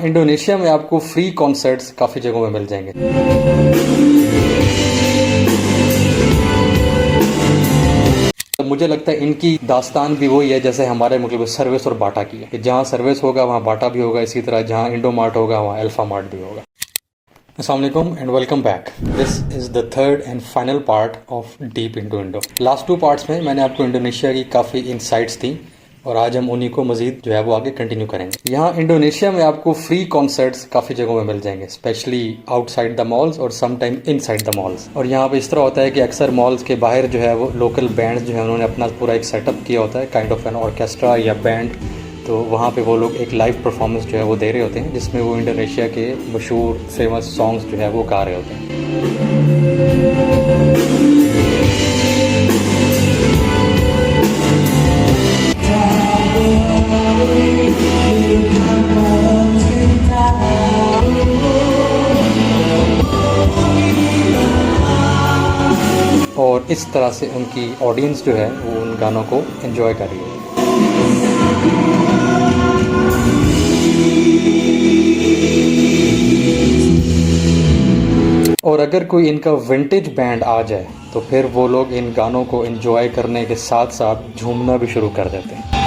Indonesia में आपको free concerts काफ़ी जगहों में मिल जाएंगे। मुझे लगता है इनकी दास्तान भी वही है जैसे हमारे मतलब सर्विस और बाटा की है कि जहाँ सर्विस होगा वहाँ बाटा भी होगा, इसी तरह जहाँ इंडो मार्ट होगा वहाँ अल्फा मार्ट भी होगा। अस्सलाम वालेकुम and welcome back. This is the third and final part of deep into Indo. Last 2 parts में मैंने आपको इंडोनेशिया की काफ़ी इंसाइट्स दी और आज हम उन्हीं को मजीद जो है वो आगे कंटिन्यू करेंगे। यहाँ इंडोनेशिया में आपको फ्री कॉन्सर्ट्स काफ़ी जगहों में मिल जाएंगे, स्पेशली आउटसाइड द मॉल्स और some time inside the malls. और यहाँ पे इस तरह होता है कि अक्सर मॉल्स के बाहर जो है वो लोकल बैंड जो है उन्होंने अपना पूरा एक सेटअप किया होता है, काइंड ऑफ एन ऑर्केस्ट्रा या बैंड। तो वहाँ पे वो लोग एक लाइव परफॉर्मेंस जो है वो दे रहे होते हैं जिसमें वो इंडोनेशिया के मशहूर फेमस सॉन्ग्स जो है वो गा रहे होते हैं। और इस तरह से उनकी ऑडियंस जो है वो उन गानों को एंजॉय कर रही है। और अगर कोई इनका विंटेज बैंड आ जाए तो फिर वो लोग इन गानों को एंजॉय करने के साथ साथ झूमना भी शुरू कर देते हैं।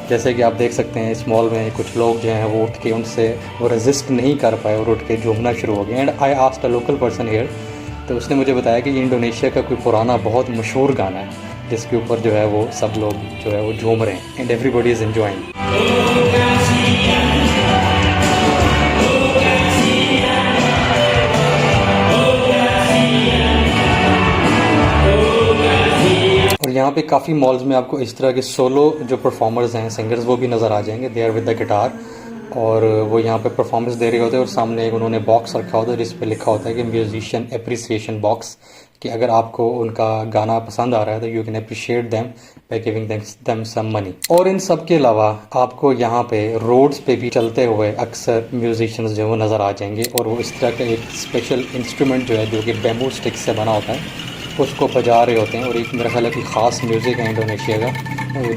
जैसे कि आप देख सकते हैं इस मॉल में कुछ लोग जो हैं वो उठ के उनसे वो रेजिस्ट नहीं कर पाए और उठ के झूमना शुरू हो गए। And I asked a local person here, तो उसने मुझे बताया कि ये इंडोनेशिया का कोई पुराना बहुत मशहूर गाना है जिसके ऊपर जो है वो सब लोग जो है वो झूम रहे हैं एंड एवरीबॉडी इज़ एंजॉयिंग। और यहाँ पे काफ़ी मॉल्स में आपको इस तरह के सोलो जो परफॉर्मर्स हैं, सिंगर्स, वो भी नज़र आ जाएंगे। They are with the guitar और वो यहाँ पे परफॉर्मेंस दे रहे होते हैं और सामने एक उन्होंने बॉक्स रखा होता है जिस पे लिखा होता है कि म्यूजिशियन अप्रिसिएशन बॉक्स, कि अगर आपको उनका गाना पसंद आ रहा है तो you can appreciate them by giving them some money. और इन सब के अलावा आपको यहाँ पे रोड्स पे भी चलते हुए अक्सर म्यूजिशियंस जो है वो नज़र आ जाएंगे और वो इस तरह का एक स्पेशल इंस्ट्रूमेंट जो है जो कि बैम्बू स्टिक से बना होता है उसको बजा रहे होते हैं। और एक मेरा ख्याल है कि ख़ास म्यूज़िक है इंडोनेशिया का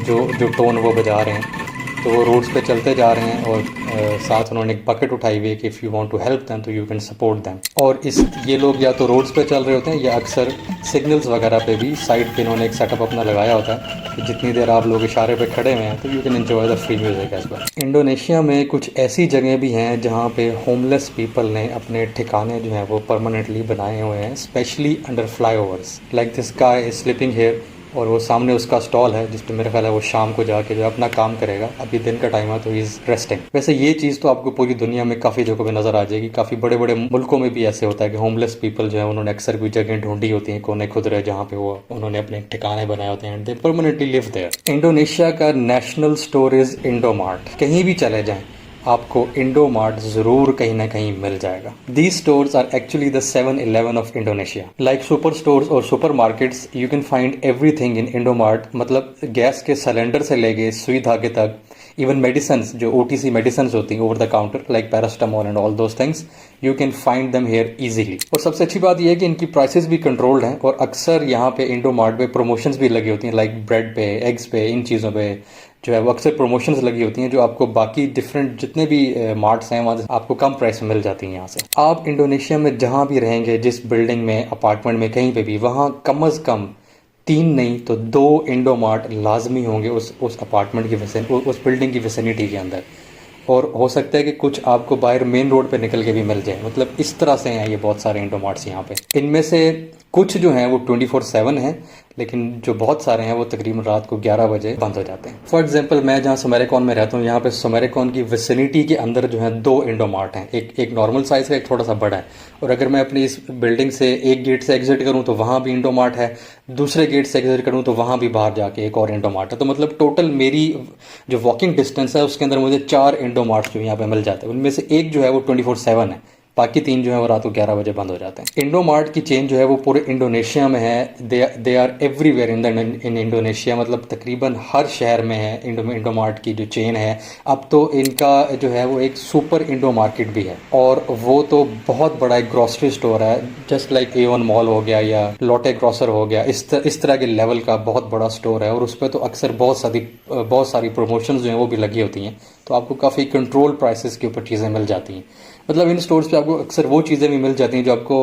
जो टोन वो बजा रहे हैं। तो वो रोड्स पे चलते जा रहे हैं और साथ उन्होंने एक बकेट उठाई हुई है कि if you want to help them तो यू कैन सपोर्ट दैम। और ये लोग या तो रोड्स पे चल रहे होते हैं या अक्सर सिग्नल्स वगैरह पे भी साइड पे इन्होंने एक सेटअप अपना लगाया होता है कि जितनी देर आप लोग इशारे पे खड़े हुए हैं तो you can enjoy the free music as well. Indonesia में कुछ ऐसी जगह भी हैं जहाँ पे होमलेस पीपल ने अपने ठिकाने जो हैं वो परमानेंटली बनाए हुए हैं, specially under fly overs. Like this guy is sleeping here और वो सामने उसका स्टॉल है जिस पे मेरा ख्याल है वो शाम को जाके जो अपना काम करेगा। अभी दिन का टाइम है तो ही इज़ रेस्टिंग। वैसे ये चीज़ तो आपको पूरी दुनिया में काफ़ी जगहों पे नज़र आ जाएगी। काफ़ी बड़े बड़े मुल्कों में भी ऐसे होता है कि होमलेस पीपल जो है उन्होंने अक्सर कोई जगह ढूंढी होती है कोने खुदरे जहाँ पे वो उन्होंने अपने ठिकाने बनाए होते हैं and they permanently live there. Indonesia का national store is Indomaret. कहीं भी चले जाएँ आपको इंडो मार्ट ज़रूर कहीं ना कहीं मिल जाएगा। These stores are actually the 7-Eleven of Indonesia. Like super stores और super markets, you can find everything in Indo Mart। मतलब गैस के सिलेंडर से लेके सुई धागे तक, इवन मेडिसिन जो OTC मेडिसिन होती हैं over the counter like paracetamol and all those things, you can find them here easily. और सबसे अच्छी बात यह है कि इनकी प्राइसेस भी कंट्रोल्ड हैं और अक्सर यहाँ पे इंडो मार्ट पे प्रमोशंस भी लगी होती हैं, लाइक ब्रेड पे, एग्स पे, इन चीज़ों पे जो है वो अक्सर प्रमोशंस लगी होती हैं जो आपको बाकी डिफरेंट जितने भी मार्ट्स हैं वहाँ आपको कम प्राइस में मिल जाती हैं। यहाँ से आप इंडोनेशिया में जहाँ भी रहेंगे, जिस बिल्डिंग में, अपार्टमेंट में, कहीं पे भी, वहाँ कम अज़ कम 3 नहीं तो 2 इंडो मार्ट लाजमी होंगे उस अपार्टमेंट की उस बिल्डिंग की विसिनिटी के अंदर। और हो सकता है कि कुछ आपको बाहर मेन रोड पे निकल के भी मिल जाए। मतलब इस तरह से हैं ये बहुत सारे इंडो मार्ट्स यहाँ पे। इनमें से कुछ जो हैं वो 24/7 हैं, लेकिन जो बहुत सारे हैं वो तकरीबन रात को 11 बजे बंद हो जाते हैं। फॉर एग्जांपल मैं जहाँ सुमेरेकॉन में रहता हूँ, यहाँ पे सुमेरेकॉन की विसिनिटी के अंदर जो है 2 इंडो मार्ट हैं। एक नॉर्मल साइज़ का, एक थोड़ा सा बड़ा है। और अगर मैं अपनी इस बिल्डिंग से एक गेट से एग्जिट करूँ तो वहाँ भी इंडो मार्ट है, दूसरे गेट से एग्जिट करूँ तो वहाँ भी बाहर जाके एक और इंडो मार्ट है। तो मतलब टोटल मेरी जो वॉकिंग डिस्टेंस है उसके अंदर मुझे 4 इंडो मार्ट्स जो यहाँ पे मिल जाते हैं। उनमें से एक जो है वो 24/7 है, बाकी 3 जो है वो रात को 11 बजे बंद हो जाते हैं। इंडो मार्ट की चेन जो है वो पूरे इंडोनेशिया में है। They are everywhere in Indonesia, मतलब तकरीबन हर शहर में है इंडो मार्ट की जो चेन है। अब तो इनका जो है वो एक सुपर इंडो मार्केट भी है, और वो तो बहुत बड़ा एक ग्रॉसरी स्टोर है, जस्ट लाइक A1 मॉल हो गया या लॉटे ग्रॉसर हो गया, इस तरह के लेवल का बहुत बड़ा स्टोर है। और उस पर तो अक्सर बहुत सारी प्रमोशंस जो हैं वो भी लगी होती हैं, तो आपको काफ़ी कंट्रोल प्राइसेस के ऊपर चीज़ें मिल जाती हैं। मतलब इन स्टोर्स पे आपको अक्सर वो चीज़ें भी मिल जाती हैं जो आपको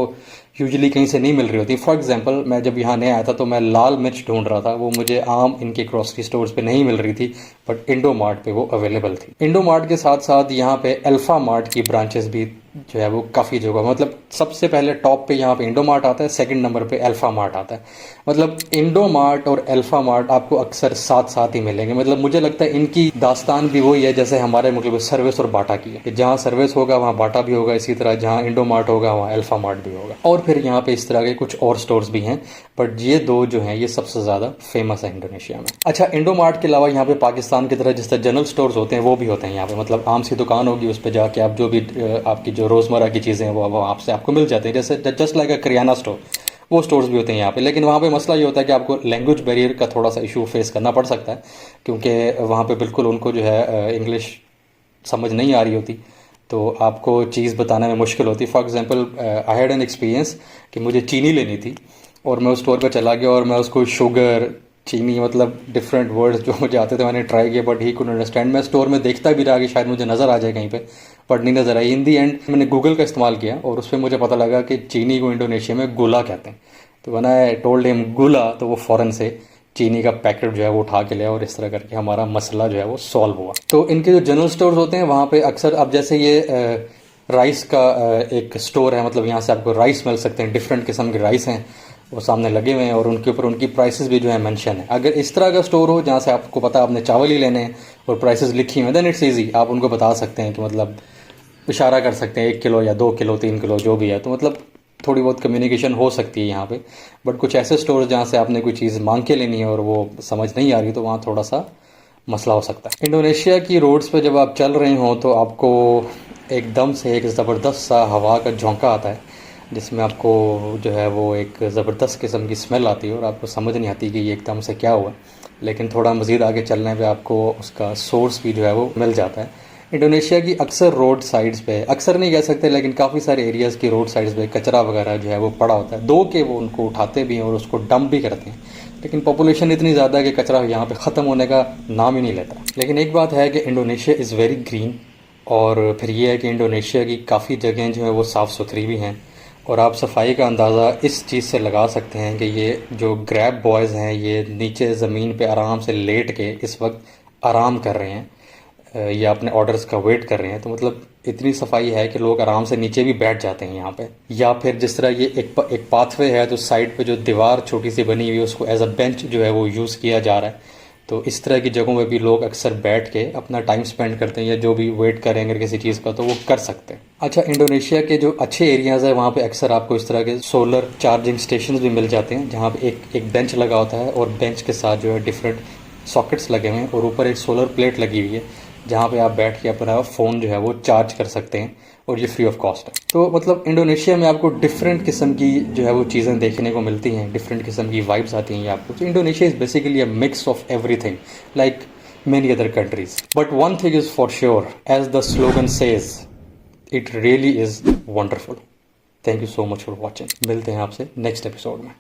यूजुअली कहीं से नहीं मिल रही होती। फॉर एग्जांपल, मैं जब यहाँ नया आया था तो मैं लाल मिर्च ढूंढ रहा था, वो मुझे आम इनके ग्रोसरी स्टोर्स पे नहीं मिल रही थी, बट इंडो मार्ट पे वो अवेलेबल थी। इंडो मार्ट के साथ साथ यहाँ पे अल्फा मार्ट की ब्रांचेस भी जो है वो काफ़ी जगह, मतलब सबसे पहले टॉप पे यहाँ पे इंडो मार्ट आता है, सेकंड नंबर पे अल्फा मार्ट आता है। मतलब इंडो मार्ट और अल्फा मार्ट आपको अक्सर साथ साथ ही मिलेंगे। मतलब मुझे लगता है इनकी दास्तान भी वही है जैसे हमारे मतलब सर्विस और बाटा की है, कि जहाँ सर्विस होगा वहाँ बाटा भी होगा, इसी तरह जहाँ इंडो मार्ट होगा वहाँ अल्फा मार्ट भी होगा। और फिर यहाँ पे इस तरह के कुछ और स्टोर्स भी हैं, बट ये 2 जो हैं ये सबसे ज़्यादा फेमस है इंडोनेशिया में। अच्छा, इंडो मार्ट के अलावा यहाँ पे पाकिस्तान की तरह जिस तरह जनरल स्टोर्स होते हैं वो भी होते हैं यहाँ पे। मतलब आम सी दुकान होगी, उस पर जाके आप जो भी आपकी जो रोज़मर्रा की चीज़ें हैं वो आपको मिल जाती हैं, जैसे जस्ट लाइक अ करियाना स्टोर, वो स्टोर्स भी होते हैं यहाँ पे। लेकिन वहाँ पे मसला ये होता है कि आपको लैंग्वेज बैरियर का थोड़ा सा इशू फेस करना पड़ सकता है, क्योंकि वहाँ पे बिल्कुल उनको जो है इंग्लिश समझ नहीं आ रही होती, तो आपको चीज़ बताने में मुश्किल होती। For example, I had an experience कि मुझे चीनी लेनी थी और मैं उस स्टोर पे चला गया और मैं उसको शुगर, चीनी, मतलब डिफरेंट वर्ड्स जो मुझे आते थे मैंने ट्राई किया, बट ही कुड अंडरस्टैंड। मैं स्टोर में देखता भी रहा कि शायद मुझे नज़र आ जाए कहीं पे, बट नहीं नज़र आई। इन दी एंड मैंने गूगल का इस्तेमाल किया और उस पर मुझे पता लगा कि चीनी को इंडोनेशिया में गुला कहते हैं। तो व्हेन आई टोल्ड हिम गुला, तो वो फ़ौरन से चीनी का पैकेट जो है वो उठा के लिया और इस तरह करके हमारा मसला जो है वो सॉल्व हुआ। तो इनके जो जनरल स्टोर्स होते हैं वहाँ पे अक्सर, अब जैसे ये राइस का एक स्टोर है, मतलब यहाँ से आपको राइस मिल सकते हैं, डिफरेंट किस्म के राइस हैं वो सामने लगे हुए हैं और उनके ऊपर उनकी प्राइसेस भी जो है मेंशन है। अगर इस तरह का स्टोर हो जहाँ से आपको पता है आपने चावल ही लेने हैं और प्राइसेस लिखी हुई हैं, देन इट्स ईजी, आप उनको बता सकते हैं कि मतलब इशारा कर सकते हैं 1 किलो या 2 किलो 3 किलो जो भी है, तो मतलब थोड़ी बहुत कम्युनिकेशन हो सकती है यहाँ पे। बट कुछ ऐसे स्टोर्स जहाँ से आपने कोई चीज़ मांग के लेनी है और वो समझ नहीं आ रही, तो वहाँ थोड़ा सा मसला हो सकता है। इंडोनेशिया की रोड्स पे जब आप चल रहे हो तो आपको एकदम से एक ज़बरदस्त सा हवा का झोंका आता है, जिसमें आपको जो है वो एक ज़बरदस्त किस्म की स्मेल आती है और आपको समझ नहीं आती कि ये एकदम से क्या हुआ। लेकिन थोड़ा मज़ीद आगे चलने पे आपको उसका सोर्स भी जो है वो मिल जाता है। इंडोनेशिया की अक्सर रोड साइड्स पे, अक्सर नहीं कह सकते लेकिन काफ़ी सारे एरियाज़ की रोड साइड्स पे कचरा वगैरह जो है वो पड़ा होता है। दो के वो उनको उठाते भी हैं और उसको डंप भी करते हैं, लेकिन पॉपुलेशन इतनी ज़्यादा है कि कचरा यहाँ पे ख़त्म होने का नाम ही नहीं लेता। लेकिन एक बात है कि इंडोनेशिया इज़ वेरी ग्रीन, और फिर ये है कि इंडोनेशिया की काफ़ी जगहें जो है वो साफ़ सुथरी भी हैं, और आप सफाई का अंदाज़ा इस चीज़ से लगा सकते हैं कि ये जो ग्रैब बॉयज़ हैं ये नीचे ज़मीन पे आराम से लेट के इस वक्त आराम कर रहे हैं या अपने ऑर्डर्स का वेट कर रहे हैं। तो मतलब इतनी सफाई है कि लोग आराम से नीचे भी बैठ जाते हैं यहाँ पे। या फिर जिस तरह ये एक पाथवे है, तो साइड पे जो दीवार छोटी सी बनी हुई है उसको एज अ बेंच जो है वो यूज़ किया जा रहा है। तो इस तरह की जगहों में भी लोग अक्सर बैठ के अपना टाइम स्पेंड करते हैं, या जो भी वेट करें अगर किसी चीज़ का तो वो कर सकते हैं। अच्छा, इंडोनेशिया के जो अच्छे एरियाज़ है वहाँ पे अक्सर आपको इस तरह के सोलर चार्जिंग स्टेशन भी मिल जाते हैं, जहाँ पे एक बेंच लगा होता है और बेंच के साथ जो है डिफरेंट सॉकेट्स लगे हुए हैं और ऊपर एक सोलर प्लेट लगी हुई है, जहाँ पे आप बैठ के अपना फ़ोन जो है वो चार्ज कर सकते हैं, और ये फ्री ऑफ कॉस्ट है। तो मतलब इंडोनेशिया में आपको डिफरेंट किस्म की जो है वो चीज़ें देखने को मिलती हैं, डिफरेंट किस्म की वाइब्स आती हैं आपको। तो Indonesia is basically a mix of everything like many other countries. But one thing is for sure, as the slogan says, it really is wonderful. Thank you so much for watching. मिलते हैं आपसे next episode में।